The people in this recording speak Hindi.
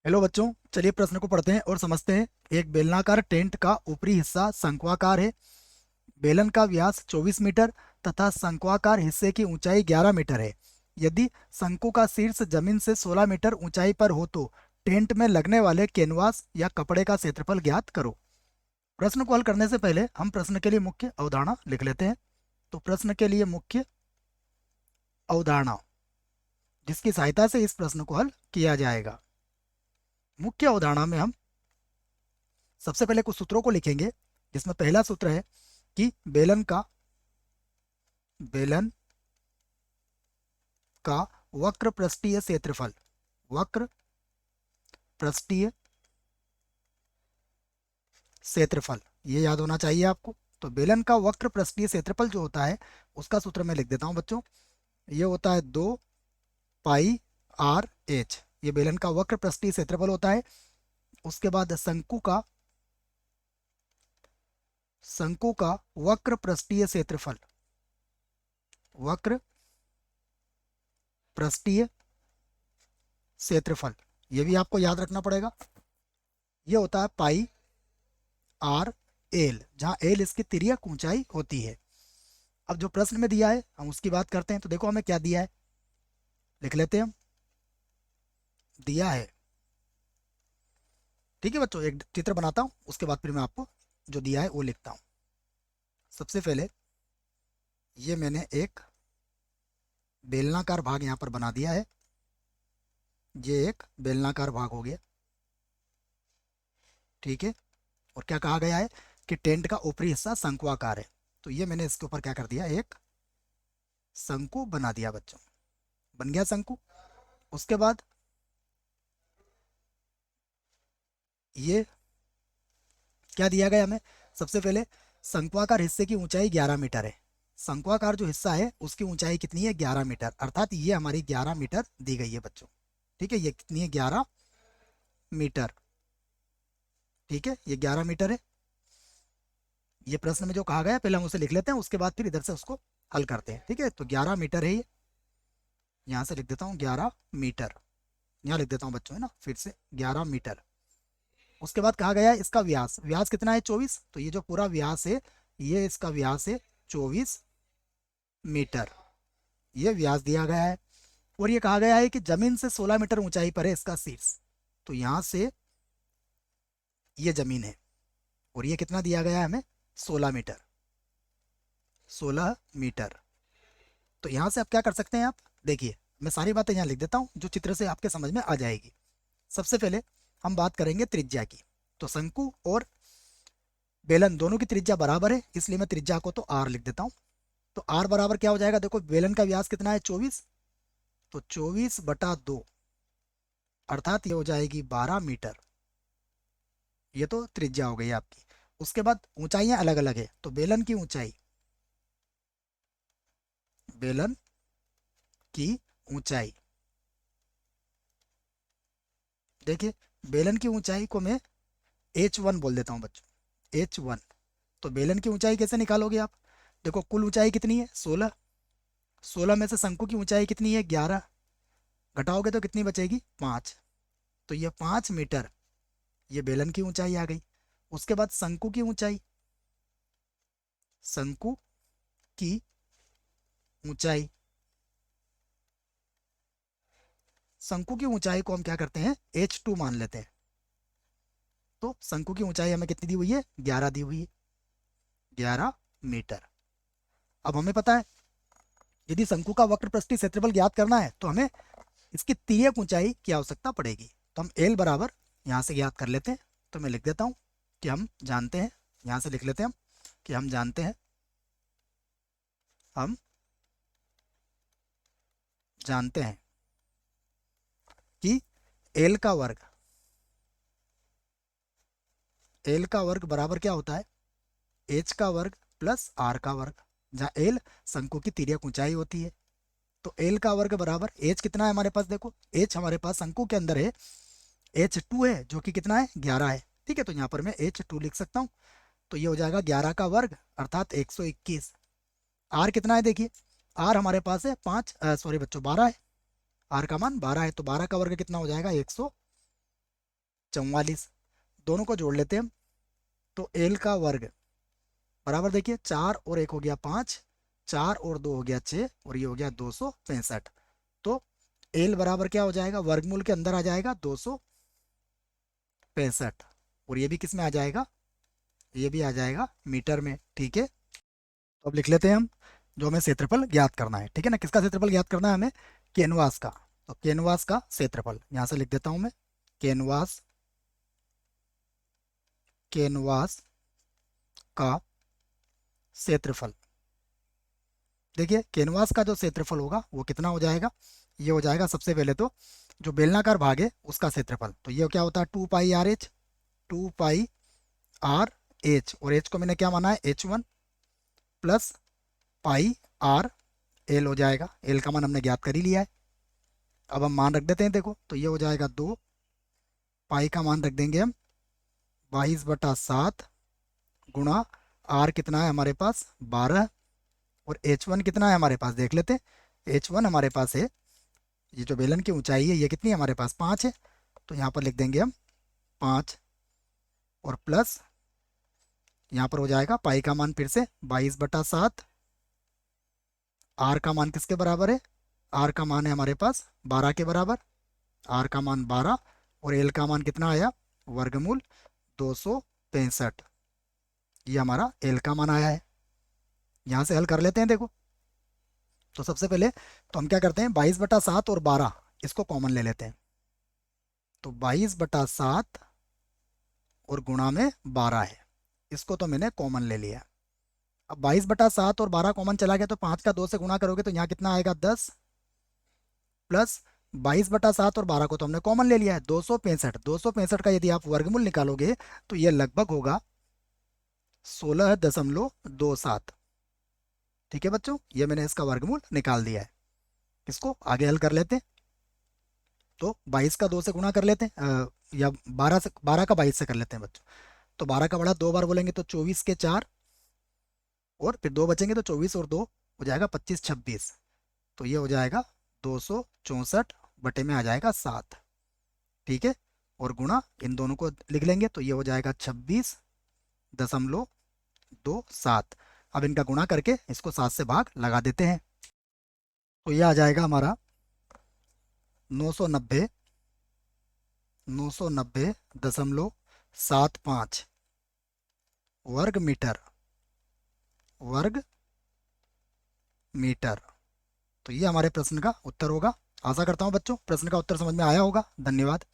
हेलो बच्चों, चलिए प्रश्न को पढ़ते हैं और समझते हैं। एक बेलनाकार टेंट का ऊपरी हिस्सा शंक्वाकार है। बेलन का व्यास 24 मीटर तथा शंक्वाकार हिस्से की ऊंचाई 11 मीटर है। यदि शंकु का शीर्ष जमीन से 16 मीटर ऊंचाई पर हो तो टेंट में लगने वाले कैनवास या कपड़े का क्षेत्रफल ज्ञात करो। प्रश्न को हल करने से पहले हम प्रश्न के लिए मुख्य अवधारणा लिख लेते हैं। तो प्रश्न के लिए मुख्य अवधारणा, जिसकी सहायता से इस प्रश्न को हल किया जाएगा। मुख्य अवधारणा में हम सबसे पहले कुछ सूत्रों को लिखेंगे, जिसमें पहला सूत्र है कि बेलन का वक्र पृष्ठीय क्षेत्रफल, वक्र पृष्ठीय क्षेत्रफल, ये याद होना चाहिए आपको। तो बेलन का वक्र पृष्ठीय क्षेत्रफल जो होता है उसका सूत्र मैं लिख देता हूं बच्चों। ये होता है 2 पाई r h, ये बेलन का वक्र पृष्ठीय क्षेत्रफल होता है। उसके बाद शंकु का वक्र पृष्ठीय क्षेत्रफल, वक्र पृष्ठीय क्षेत्रफल, ये भी आपको याद रखना पड़ेगा। ये होता है πr/l, जहाँ l इसकी तिर्यक ऊंचाई होती है। अब जो प्रश्न में दिया है हम उसकी बात करते हैं। तो देखो हमें क्या दिया है, लिख लेते हैं हम। दिया है, ठीक है बच्चों, एक चित्र बनाता हूँ, उसके बाद फिर मैं आपको जो दिया है वो लिखता हूँ। सबसे पहले ये मैंने एक बेलनाकार भाग यहाँ पर बना दिया है। ये एक बेलनाकार भाग हो गया, ठीक है। और क्या कहा गया है कि टेंट का ऊपरी हिस्सा शंक्वाकार है। तो ये मैंने इसके ऊपर क्या कर दिया, एक शंकु बना दिया बच्चों। बन गया शंकु। उसके बाद ये क्या दिया गया हमें, सबसे पहले शंक्वाकार हिस्से की ऊंचाई 11 मीटर है। शंक्वाकार जो हिस्सा है उसकी ऊंचाई कितनी है, 11 मीटर, अर्थात ये हमारी 11 मीटर दी गई है बच्चों। ठीक है, ये कितनी है, 11 मीटर। ठीक है, ये 11 मीटर है। ये प्रश्न में जो कहा गया पहले हम उसे लिख लेते हैं, उसके बाद फिर इधर से उसको हल करते हैं। ठीक है, तो 11 मीटर है ये। यहाँ से लिख देता हूँ 11 मीटर, यहाँ लिख देता हूँ बच्चों, है ना, फिर से 11 मीटर। उसके बाद कहा गया है इसका व्यास, व्यास कितना है, 24। तो ये जो पूरा व्यास है, ये इसका व्यास है 24 मीटर, ये व्यास दिया गया है। और ये कहा गया है कि जमीन से 16 मीटर ऊंचाई पर है इसका शीर्ष। तो यहाँ से ये जमीन है, और ये कितना दिया गया है हमें, 16 मीटर, 16 मीटर। तो यहाँ से आप क्या कर सकते हैं, आप देखिए, मैं सारी बातें यहाँ लिख देता हूँ जो चित्र से आपके समझ में आ जाएगी। सबसे पहले हम बात करेंगे त्रिज्या की। तो शंकु और बेलन दोनों की त्रिज्या बराबर है, इसलिए मैं त्रिज्या को तो r लिख देता हूँ। तो r बराबर क्या हो जाएगा, देखो बेलन का व्यास कितना है, 24। तो 24/2, अर्थात ये हो जाएगी 12 मीटर। ये तो त्रिज्या हो गई आपकी। उसके बाद ऊंचाइयां अलग अलग है। तो बेलन की ऊंचाई, देखिए, बेलन की ऊंचाई को मैं h1 बोल देता हूँ बच्चों, h1। तो बेलन की ऊंचाई कैसे निकालोगे आप, देखो कुल ऊंचाई कितनी है, 16। 16 में से शंकु की ऊंचाई कितनी है, 11। घटाओगे तो कितनी बचेगी, 5। तो ये 5 मीटर, ये बेलन की ऊंचाई आ गई। उसके बाद शंकु की ऊंचाई, शंकु की ऊंचाई, शंकु की ऊंचाई को हम क्या करते हैं, h2 मान लेते हैं। तो शंकु की ऊंचाई हमें कितनी दी हुई है, 11 दी हुई है, 11 मीटर। अब हमें पता है यदि शंकु का वक्र पृष्ठीय क्षेत्रफल ज्ञात करना है तो हमें इसकी तिर्यक ऊंचाई की आवश्यकता पड़ेगी। तो हम एल बराबर यहाँ से ज्ञात कर लेते हैं। तो मैं लिख देता हूँ कि हम जानते हैं, यहाँ से लिख लेते हैं हम कि हम जानते हैं, हम जानते हैं कि एल का वर्ग, एल का वर्ग बराबर क्या होता है, एच का वर्ग प्लस आर का वर्ग, जहाँ एल शंकु की तिर्यक ऊंचाई होती है। तो एल का वर्ग बराबर एच कितना है हमारे पास, देखो एच हमारे पास शंकु के अंदर है, h2 है जो कि कितना है, 11 है। ठीक है, तो यहाँ पर मैं h2 लिख सकता हूँ। तो ये हो जाएगा 11 का वर्ग अर्थात 121। आर कितना है, देखिए आर हमारे पास है 5, सॉरी बच्चों 12 है। आर का मान 12 है, तो 12 का वर्ग कितना हो जाएगा, 120। 44। दोनों को जोड़ लेते हैं हम। तो एल का वर्ग बराबर, देखिए 4 और 1 हो गया 5, 4 और 2 हो गया 6, और ये हो गया 265। तो एल बराबर क्या हो जाएगा, वर्गमूल के अंदर आ जाएगा 265, और ये भी किस में आ जाएगा, ये भी आ जाएगा मीटर में। ठीक है, तो अब लिख लेते हैं हम, जो हमें क्षेत्रफल ज्ञात करना है। ठीक है ना, किसका क्षेत्रफल ज्ञात करना है हमें, कैनवास का। तो कैनवास का क्षेत्रफल यहाँ से लिख देता हूँ मैं, कैनवास, कैनवास का क्षेत्रफल। देखिए कैनवास का जो क्षेत्रफल होगा वो कितना हो जाएगा, ये हो जाएगा सबसे पहले तो जो बेलनाकार भाग है उसका क्षेत्रफल। तो ये क्या होता है, 2 पाई आर एच, 2 पाई आर एच, और एच को मैंने क्या माना है, H1 plus pi R L हो जाएगा। एल का मान हमने ज्ञात कर ही लिया है। अब हम मान रख देते हैं, देखो तो ये हो जाएगा 2, पाई का मान रख देंगे हम 22/7 गुणा आर कितना है हमारे पास 12, और H1 कितना है हमारे पास देख लेते हैं। H1 हमारे पास है, ये जो बेलन की ऊंचाई है ये कितनी है हमारे पास 5 है, तो यहाँ पर लिख देंगे हम 5, और प्लस यहाँ पर हो जाएगा पाई का मान फिर से 22/7, आर का मान किसके बराबर है, आर का मान है हमारे पास 12 के बराबर, आर का मान 12, और एल का मान कितना आया, वर्गमूल 265। ये हमारा एल का मान आया है। यहाँ से हल कर लेते हैं, देखो तो सबसे पहले तो हम क्या करते हैं, 22/7 और 12 इसको कॉमन ले लेते हैं। तो 22/7 और गुणा में 12 है, इसको तो मैंने कॉमन ले लिया। अब 22/7 और 12 कॉमन चला गया, तो 5 का 2 से गुणा करोगे तो यहाँ कितना आएगा 10, प्लस 22/7 और 12 को तो हमने कॉमन ले लिया है 265। 265 का यदि आप वर्गमूल निकालोगे तो ये लगभग होगा 16.27। ठीक है बच्चों, ये मैंने इसका वर्गमूल निकाल दिया है। इसको आगे हल कर लेते हैं। तो 22 का 2 से गुणा कर लेते हैं, या 12 का 22 से कर लेते हैं बच्चों। तो 12 का बड़ा 2 बार बोलेंगे तो 24 के 4, और फिर 2 बचेंगे तो 24 और 2 हो जाएगा 25, 26। तो ये हो जाएगा 264 में आ जाएगा 7। ठीक है, और गुणा इन दोनों को लिख लेंगे तो ये हो जाएगा 26.27। अब इनका गुणा करके इसको 7 से भाग लगा देते हैं। तो ये आ जाएगा हमारा 990, 990.75 वर्ग मीटर, वर्ग मीटर। तो ये हमारे प्रश्न का उत्तर होगा। आशा करता हूँ बच्चों प्रश्न का उत्तर समझ में आया होगा। धन्यवाद।